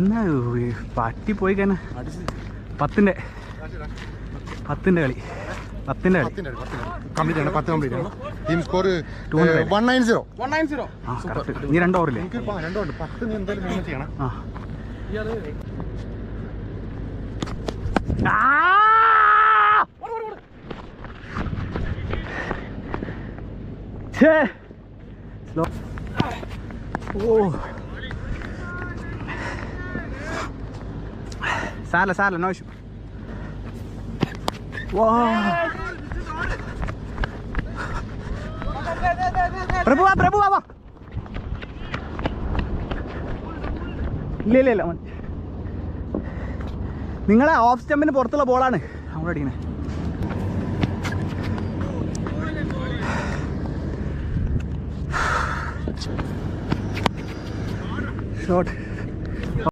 എന്നാ പറ്റിപ്പോയി കഴിഞ്ഞാൽ 10-ന്റെ കളി. 10-ന്റെ കളി കംപ്ലീറ്റ് ആണ്. 10 കംപ്ലീറ്റ് ആണ്. Team score 190. നീ 2 ഓവറില്ലേ? 2 ഉണ്ട്. 10 നീ എന്തായാലും മിനിമം ചെയ്യണം. സാല നോ ഇഷ്യൂ. പ്രഭു വാ. ഇല്ല നിങ്ങളെ ഓഫ് സ്റ്റമ്പിന് പുറത്തുള്ള ബോളാണ് അവിടെ അടിക്കണേ. ഷോട്ട്